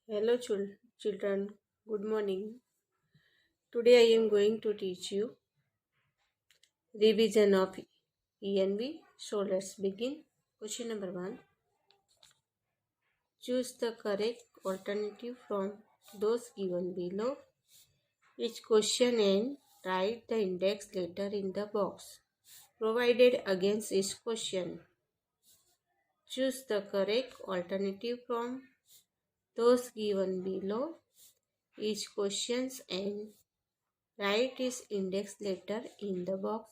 Hello, children. Good morning. Today I am going to teach you revision of ENV. So let's begin. Question number 1. Choose the correct alternative from those given below. Each question and write the index letter in the box provided against each question. Choose the correct alternative from those given below. Each questions and write its index letter in the box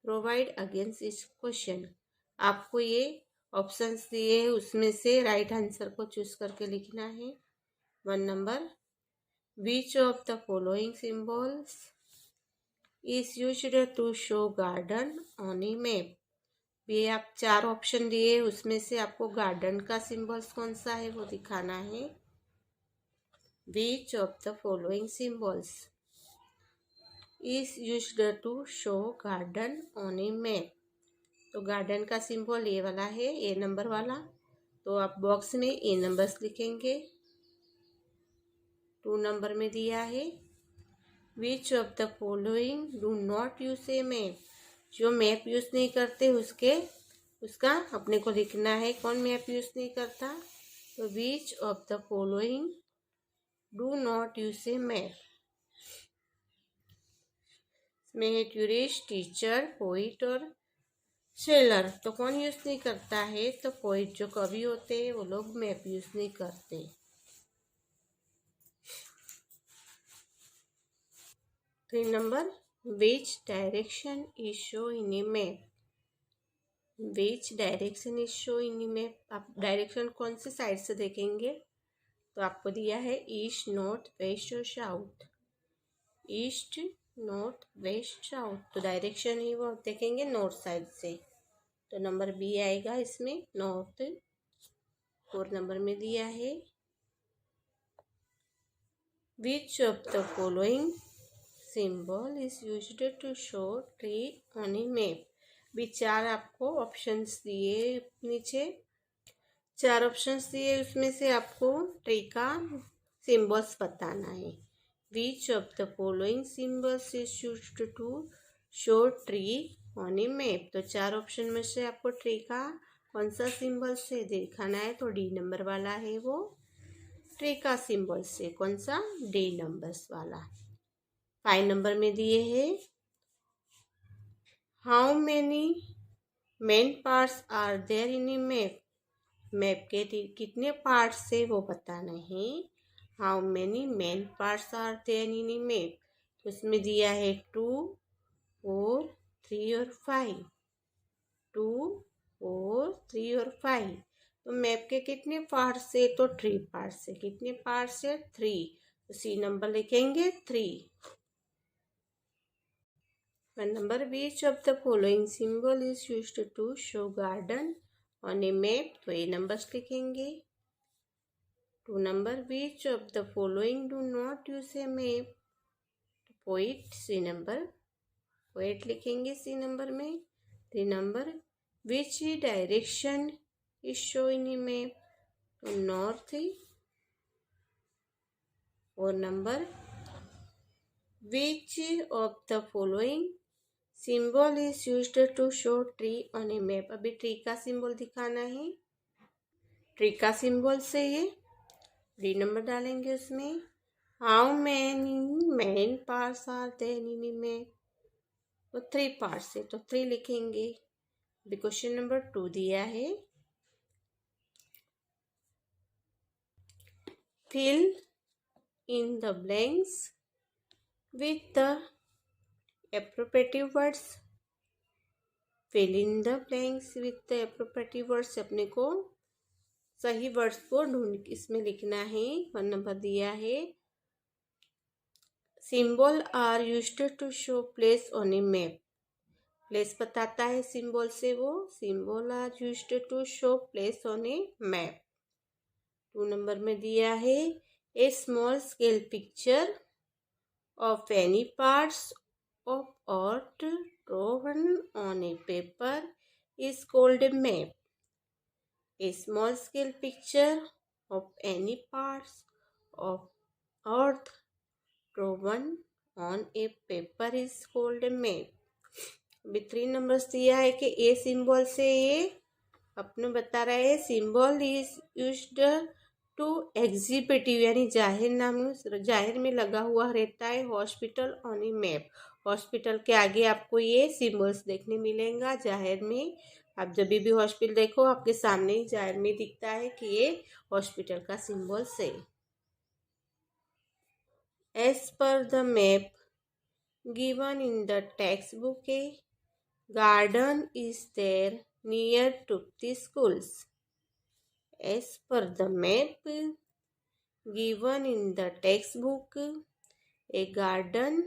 provide against इस question. आपको ये options दिए हैं, उसमें से right answer को choose करके लिखना है। 1 number, which of the following symbols is used to show garden on a map. ये आप 4 ऑप्शन दिए, उसमें से आपको गार्डन का सिंबल्स कौन सा है वो दिखाना है। Which of the following symbols is used to show garden on a map. तो गार्डन का सिंबल ये वाला है, ए नंबर वाला। तो आप बॉक्स में ए नंबर्स लिखेंगे। 2 नंबर में दिया है which of the following do not use a map. जो मैप यूज नहीं करते उसका अपने को लिखना है। कौन मैप यूज नहीं करता? तो विच of the following do not use a map में है टूरिस्ट, टीचर, पोइट और सेलर। तो कौन यूज नहीं करता है? तो पोइट जो कवि होते हैं वो लोग मैप यूज नहीं करते। 3 number, which direction is show in a map. Which direction is show in a map. आप डायरेक्शन कौन से साइड से देखेंगे? तो आपको दिया है ईस्ट, नॉर्थ, वेस्ट और south. East, north, west, south. तो डायरेक्शन ही वो देखेंगे नॉर्थ साइड से। तो नंबर बी आएगा इसमें, नॉर्थ। 4 नंबर में दिया है which of the following symbol is used to show tree on a map. भी 4 आपको ऑप्शंस दिए, नीचे 4 ऑप्शंस दिए, उसमें से आपको ट्री का सिंबल्स बताना है। Which of the following symbols is used to show tree on a map. तो 4 ऑप्शन में से आपको ट्री का कौन सा सिंबल से दिखाना है? तो डी नंबर वाला है वो ट्री का सिंबल से। कौन सा? डी नंबर्स वाला। 5 नंबर में दिए हैं how many main parts are there in a map. Map के कितने पार्ट्स है वो बताना है। How many main parts are there in a map. उसमें दिया है 2, 4, 3 और 5। 2, 4, 3 और 5। तो मैप के कितने पार्ट्स है? तो 3 पार्ट्स है। कितने पार्ट्स है? 3। तो सी नंबर लिखेंगे 3। 1 number, which of the following symbol is used to show garden on a map. तो ए नंबर्स लिखेंगे। 2 number, which of the following do not use a map. Poet, C number, poet लिखेंगे C number में। 3 number, which direction is show in a map. तो north. 4 number, which of the following symbol is used to show tree on a map. अभी tree का symbol दिखाना है। Tree का symbol से ये डी नंबर डालेंगे उसमें। How many main parts are there in a map. तो 3 पार्ट्स है, तो 3 लिखेंगे। अभी क्वेश्चन नंबर 2 दिया है fill in the blanks with the appropriate words। fill in the blanks with the appropriate words। अपने को सही वर्ड्स को ढूंढ इसमें लिखना है। 1 नंबर दिया है symbol are used to show place on a map. Place बताता है सिंबल से वो। Symbol are used to show place on a map. 2 number में दिया है a small scale picture of any parts of earth drawn on a paper is called a map। A small scale picture of any parts of earth drawn on a paper is called a map. अभी 3 numbers दिया है कि a symbol से ये अपने बता रहा है सिंबल इज यूज्ड टू एग्जिबिटिव यानी जाहिर में लगा हुआ रहता है hospital on a map. Hospital के आगे आपको ये सिंबल्स देखने मिलेगा जाहिर में। आप जब भी हॉस्पिटल देखो आपके सामने ही जाहिर में दिखता है कि ये हॉस्पिटल का सिंबल्स है। As per the map given in the textbook a garden is there near to the schools. As per the map given in the textbook, a garden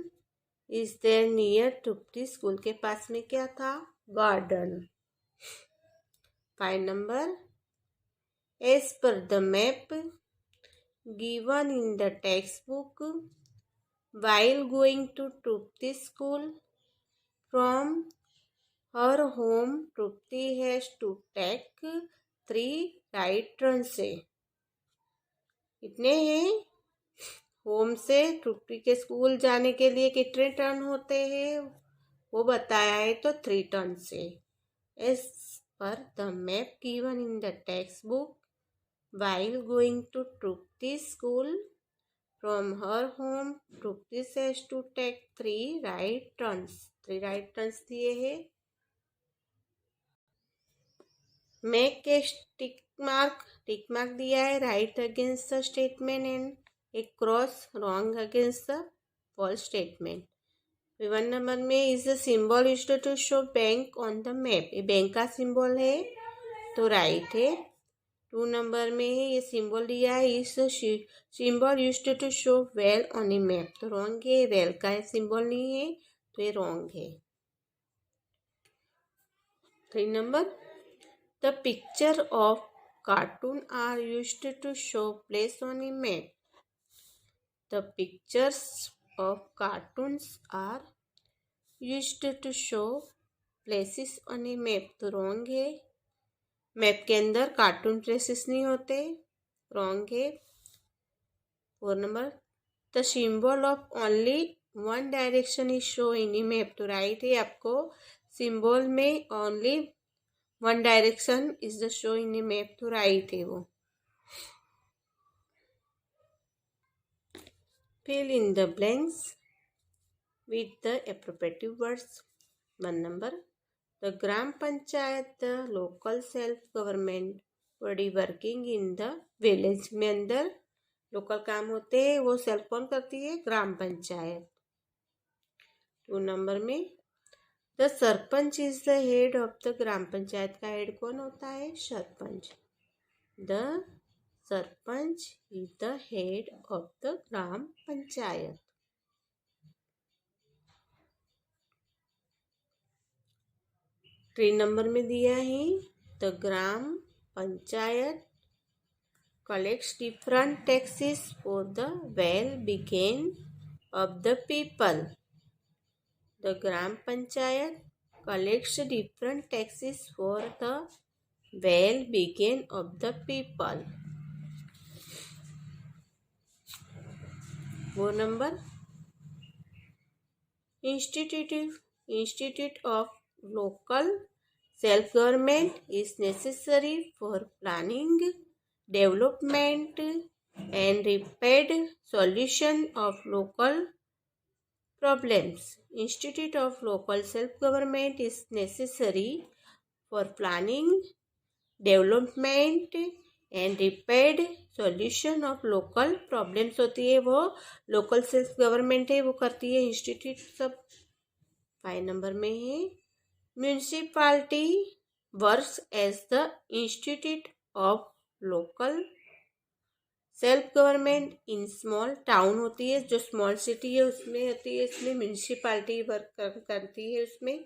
is there near to the school. के पास में क्या था? Garden. 5 number. As per the map given in the textbook, while going to the school from her home, Trupti has to take 3 right turns से कितने हैं? Home से ट्रुप्टी के school जाने के लिए कितने टर्न होते हैं वो बताया है तो 3 टर्न से। As per the map given in the textbook while going to Trupti school from her home Trupti has to take 3 right turns. 3 right turns दिए हैं। मेक ए टिक मार्क दिया है right against the statement and एक cross wrong against the false statement. 1 number में is the symbol used to show bank on the map. ये bank का सिंबल है तो राइट है। 2 नंबर में ये सिंबल दिया है is symbol used to show well on a map तो रॉन्ग है। वेल का सिंबल नहीं है तो ये रॉन्ग है। 3 number The picture of cartoon are used to show place on a map. The pictures of cartoons are used to show places on a map तो wrong है। मैप के अंदर कार्टून प्लेसेस नहीं होते, रॉन्ग है। 4 number the symbol of only 1 direction is show in a map तो right है। आपको सिंबल में only 1 direction is the show in a map तो राइट है वो। Fill in the blanks with the appropriative words. 1 number the gram panchayat the local self government body working in the village में अंदर local काम होते हैं वो सेल्फ कौन करती है? ग्राम पंचायत। 2 नंबर में the sarpanch is the head of the gram panchayat का हेड कौन होता है? Sarpanch. The sarpanch is the head of the gram panchayat. 3 number में दिया है the gram panchayat collects different taxes for the well-being of the people. The Gram Panchayat collects different taxes for the well-being of the people. 4 number Institute of Local Self-Government is necessary for planning, development and rapid solution of local problems. Institute of Local Self-Government is necessary for planning, development and rapid solution of local problems होती है वो local self government है वो करती है institute सब। 5 number में है municipality works as the institute of local self government in small town होती है जो स्मॉल सिटी है उसमें होती है। इसमें म्यूनिसिपालिटी वर्क करती है, उसमें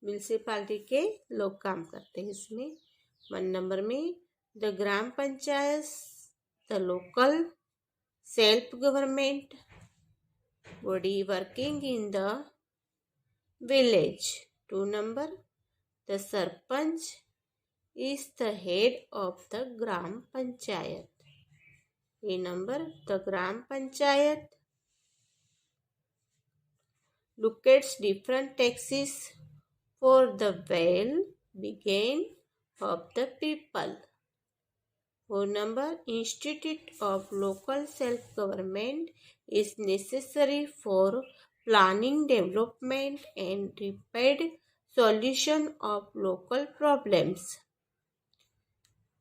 म्यूनिसिपालिटी के लोग काम करते हैं इसमें। 1 नंबर में the gram panchayat the local self government body working in the village. 2 number the sarpanch is the head of the gram panchayat. A number, the Gram Panchayat locates different taxes for the well-being of the people. 4 number, Institute of Local Self-Government is necessary for planning, development and rapid solution of local problems.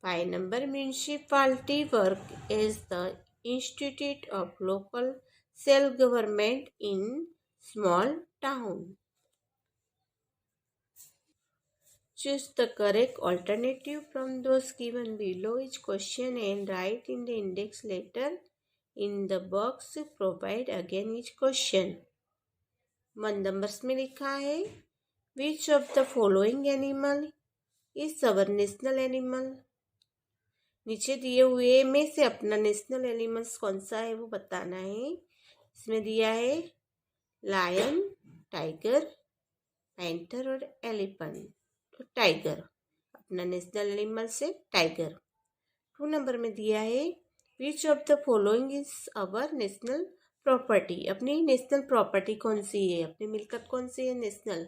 5 number, municipality work as the institute of local self-government in small town. Choose the correct alternative from those given below each question and write in the index letter in the box provide again each question. 1 numbers में लिखा है which of the following animal is our national animal. नीचे दिए हुए में से अपना national animals कौन सा है वो बताना है. इसमें दिया है लायन, टाइगर, पैंथर और एलिफेंट. तो टाइगर अपना नेशनल एनिमल से टाइगर. 2 नंबर में दिया है which of the following is our national property. अपनी नेशनल प्रॉपर्टी कौन सी है, अपनी मिल्कियत कौन सी है नेशनल.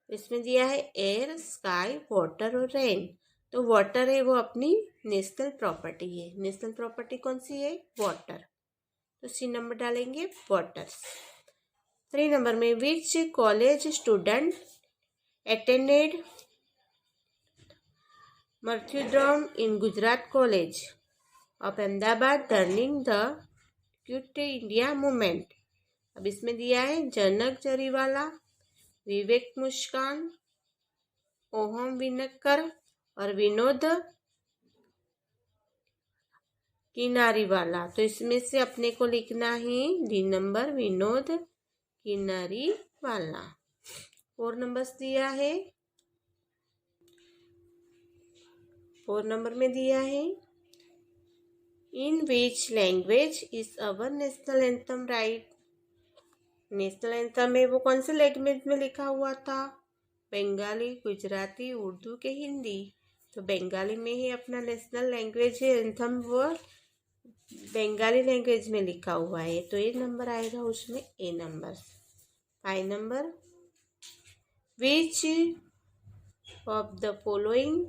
इसमें दिया है एयर, स्काई, वाटर और रेन. तो वाटर है वो अपनी नेशनल प्रॉपर्टी है. नेशनल प्रॉपर्टी कौन सी है, वाटर. तो सी नंबर डालेंगे वाटर. 3 नंबर में which college student attended martyrdom in Gujarat college of Ahmedabad during the quit India movement. अब इसमें दिया है जनक जरीवाला, विवेक मुस्कान, ओहम विनकर और विनोद किनारीवाला. तो इसमें से अपने को लिखना है D number Vinod Kinariwala. 4 numbers दिया है. 4 नंबर में दिया है in which language is our national anthem write. National anthem है वो कौन से लैंग्वेज में लिखा हुआ था, बंगाली, गुजराती, उर्दू के हिंदी. तो बंगाली में ही अपना नेशनल लैंग्वेज है एंथम, वो बंगाली लैंग्वेज में लिखा हुआ है. तो ये नंबर आएगा उसमें A number. 5 number which of the following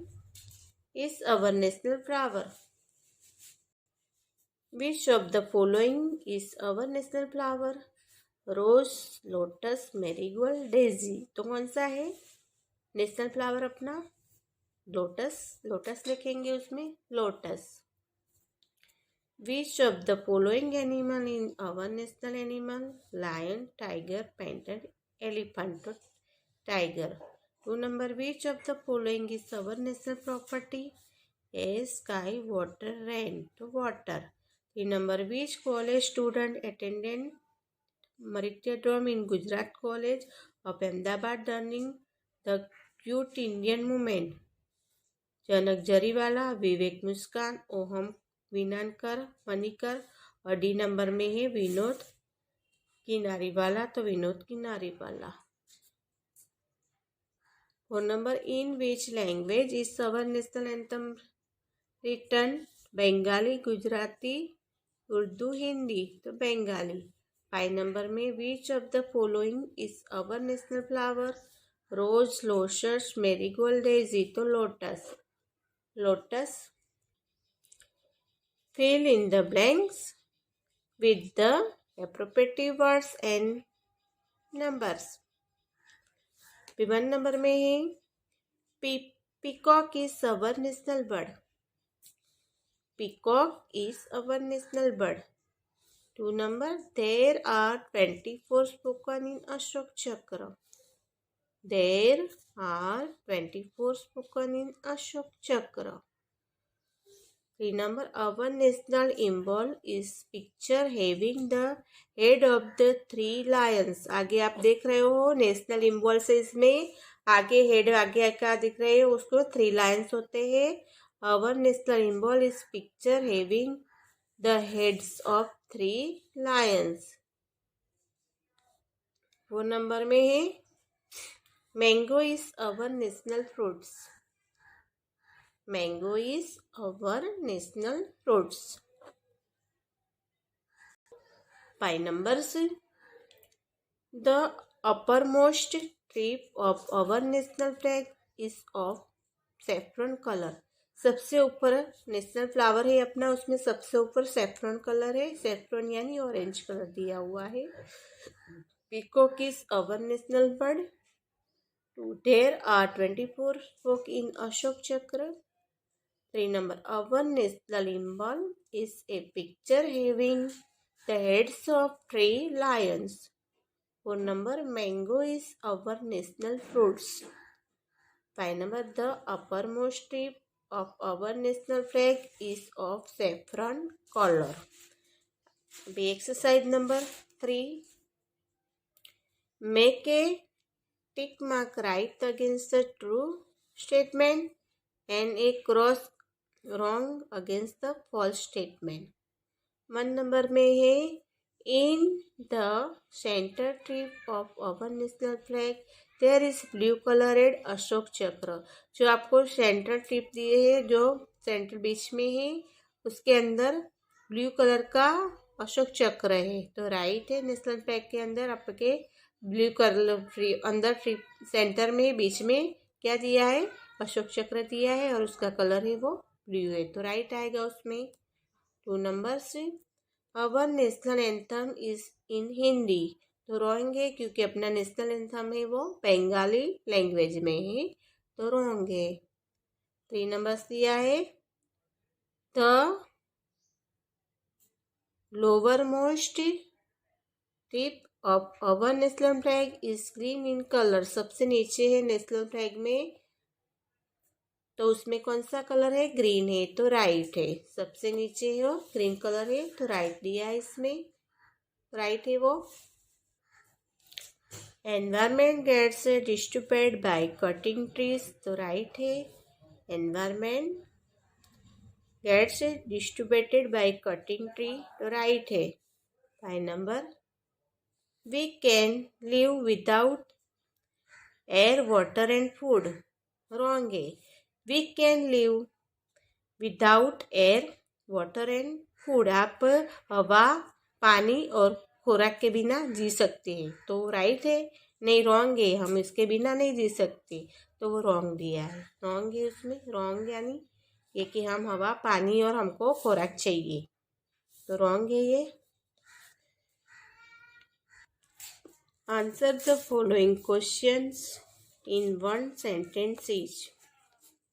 is our national flower. Which of the following is our national flower. Rose, lotus, marigold, daisy. तो कौन सा है नेशनल फ्लावर अपना, लोटस. लोटस लिखेंगे उसमें lotus. Which of the following animal in our national animal. Lion, tiger, panther, elephant. Tiger. 2 number which of the following is our national property. Air, sky, water, rain. तो water. 3 number which college student attended martyrdom in Gujarat college of Ahmedabad during the quit Indian movement. Janak Jariwala, Vivek Muskan, Oham Vinkar और D number में है विनोद किनारीवाला. तो Vinod Kinariwala. 4 number in which language is our national anthem written. Bengali, Gujarati, Urdu, Hindi. तो Bengali. 5 number में which of the following is our national flower. Rose, lotus, marigold, daisy. तो lotus. Lotus. Fill in the blanks with the appropriate words and numbers. 1 number में है peacock is our national bird. Peacock is our national bird. 2 number there are 24 spoken in Ashok Chakra. There are 24 spoken in Ashok Chakra. 3 number our national symbol is picture having the head of the 3 lions. आगे आप देख रहे हो national symbol से इसमें आगे head आगे क्या दिख रहे हो उसको 3 लायंस होते हैं. our national symbol is picture having the heads of 3 lions. 4 number में है mango is our national fruits. Mango is our national fruits. 5 numbers. The uppermost strip of our national flag is of saffron color. सबसे ऊपर national flower है अपना, उसमें सबसे ऊपर saffron colour है. सैफ्रॉन यानी ऑरेंज कलर दिया हुआ है. Peacock is our national bird. There are 24 spokes in Ashok Chakra. 3 number. Our national symbol is a picture having the heads of 3 lions. 4 number. Mango is our national fruits. 5 number. The uppermost strip of our national flag is of saffron color. Be exercise number 3. Make a tick mark right against the true statement and a cross wrong against the false statement. 1 number में है in the center strip of our national flag there is blue colored Ashok चक्र. जो आपको centre trip दिए है, जो centre बीच में है, उसके अंदर ब्लू कलर का अशोक चक्र है, तो राइट है. नेशनल फ्लैग के अंदर आपके ब्लू कलर अंदर ट्रिप सेंटर में बीच में क्या दिया है, अशोक चक्र दिया है और उसका कलर है वो ब्लू है, तो राइट आएगा उसमें. 2 नंबर से अवर national anthem is in Hindi, तो रॉन्ग है क्योंकि अपना नेशनल एंथम है वो बंगाली लैंग्वेज में है, तो रॉन्ग है. 3 नंबर दिया है the lower most tip of our national flag is green in colour. सबसे नीचे है नेशनल फ्लैग में, तो उसमें कौन सा कलर है, ग्रीन है, तो राइट है. सबसे नीचे है वो ग्रीन कलर है, तो राइट दिया है इसमें, राइट है वो. Environment gets distributed by cutting trees, तो राइट है. Environment gets distributed by cutting tree, तो राइट है. 5 number. We can live without air water and food, wrong है. We can live without air water and food. आप हवा, पानी और खुराक के बिना जी सकते हैं, तो राइट है. नहीं, रॉन्ग है, हम इसके बिना नहीं जी सकते, तो वो रॉन्ग दिया है, रॉन्ग है उसमें. रॉन्ग यानी ये कि हम हवा, पानी और हमको खुराक चाहिए, तो रॉन्ग है ये. Answer the following questions in 1 sentence each.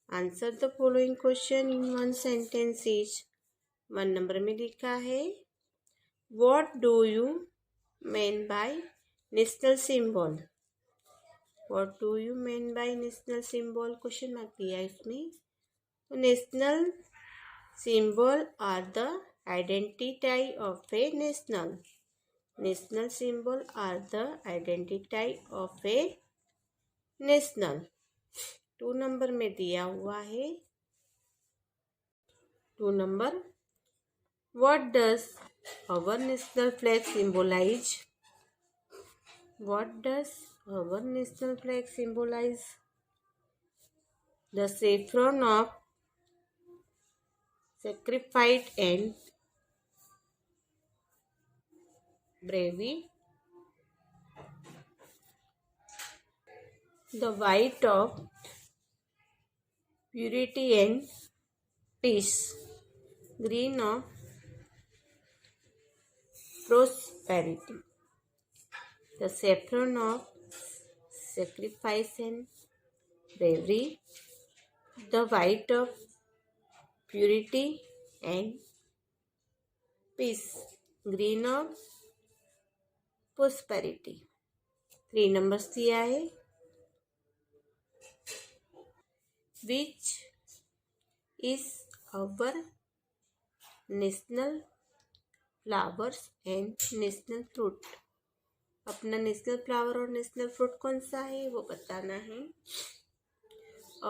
Answer the following question in 1 sentence each. 1 number में लिखा है what do you mean by national symbol. What do you mean by national symbol, question mark दिया है इसमें. तो national symbol are the identity of a national. National symbol are the identity of a national. 2 number में दिया हुआ है 2 number. What does our national flag symbolize. What does our national flag symbolize. The saffron of sacrifice and bravery. The white of purity and peace. Green of prosperity. The saffron of sacrifice and bravery. The white of purity and peace. Green of prosperity. 3 numbers दिया है. Which is our national flowers and national fruit. अपना national flower और national fruit कौन सा है वो बताना है.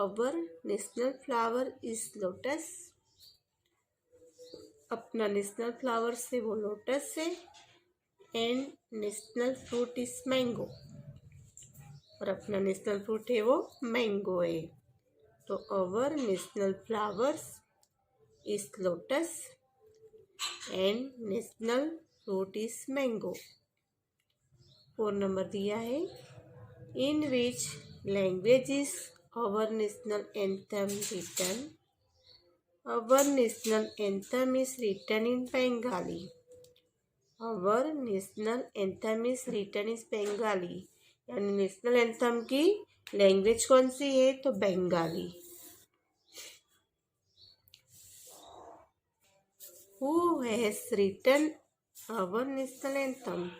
Our national flower is lotus. अपना नेशनल फ्लावर से वो लोटस है. And national fruit is mango. और अपना नेशनल फ्रूट है वो मैंगो है. तो our national flowers is lotus and national fruit is mango. 4 number दिया है, in which language is our national anthem written. Our national anthem is written in Bengali. Our national anthem is written is Bengali, यानी national anthem की language कौन सी है, तो Bengali. Who has written our national anthem,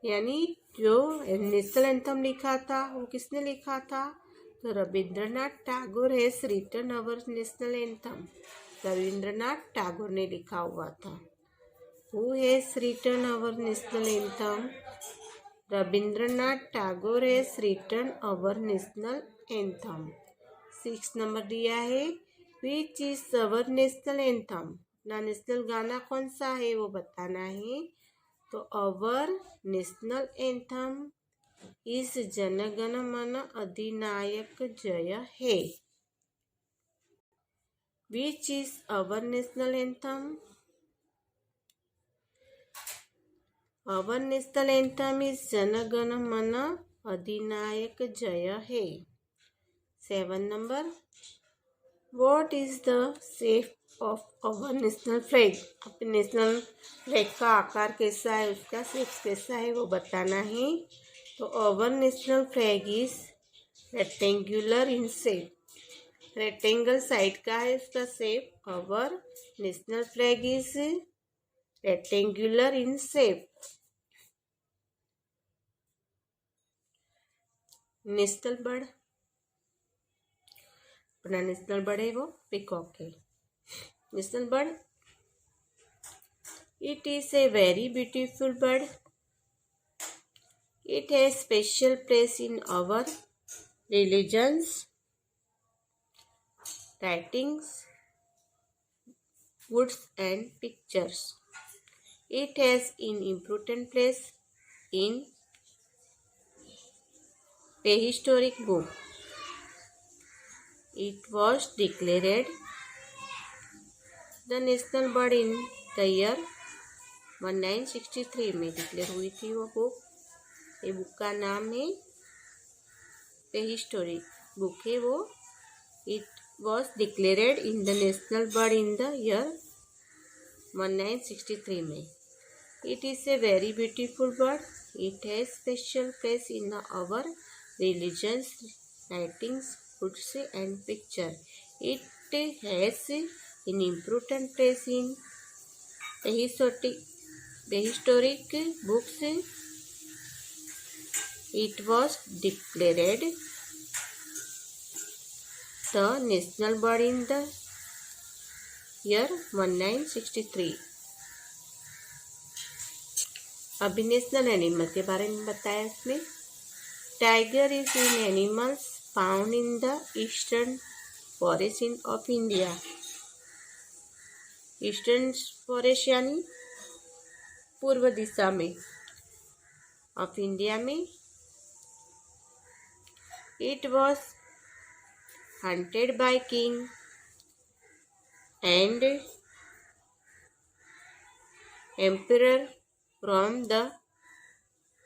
यानी जो नेशनल एंथम लिखा था वो किसने लिखा था, तो Rabindranath Tagore has written our national anthem. Rabindranath Tagore ने लिखा हुआ था। Who has written our national anthem? Rabindranath Tagore has written our national anthem. 6 number दिया है, Which is our national anthem? अपना नेशनल गाना कौन सा है वो बताना है। तो our national anthem is Jana Gana मन अधिनायक जय है। Which is our national anthem? Our national anthem is Jana Gana मन अधिनायक जय है। 7 number, What is the shape of our national flag? अपने नेशनल फ्लैग का आकार कैसा है, उसका शेप कैसा है वो बताना है। तो our national flag is rectangular in shape। Rectangle side का है उसका shape. our national flag is rectangular in shape। National bird, अपना नेशनल बर्ड है वो पीकॉक है। National bird, it is a very beautiful bird. It has special place in our religions, writings, woods and pictures. It has an important place in prehistoric book. It was declared the national bird in the year 1963 में declare हुई थी वो book. ये book का नाम है prehistoric book है वो। It was declared in the national bird in the year 1963 में। It is a very beautiful bird. It has special place in our religions, writings, books and picture. It has an important place in prehistoric books. It was declared the national bird in the year 1963। अभी national animal के बारे में बताया इसमें। Tiger is in animals found in the eastern forest in of India. Eastern forest यानी पूर्व दिशा में of India में। It was hunted by king and emperor from the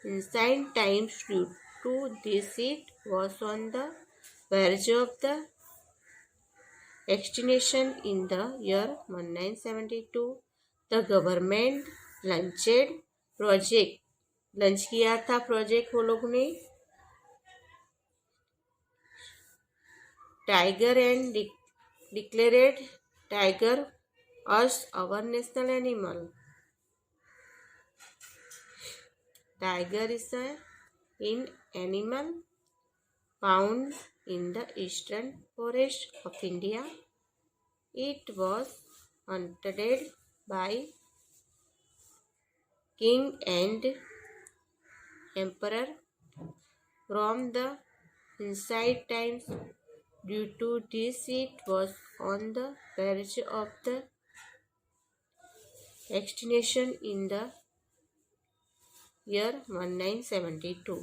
ancient times. Due to this, it was on the verge of the extinction in the year 1972. The government launched project, launch किया था project वो लोग ने, tiger and declared tiger as our national animal. Tiger is an animal found in the eastern forest of India. It was hunted by king and emperor from the ancient times. Due to this, it was on the verge of the extinction in the year 1972.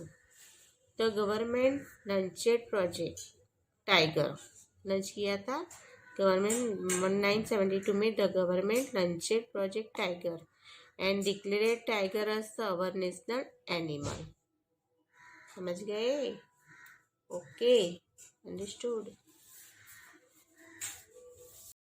The government launched project Tiger. Launch किया था government 1972 में। The government launched project Tiger and declared tiger as our national animal. समझ गए? Okay, understood.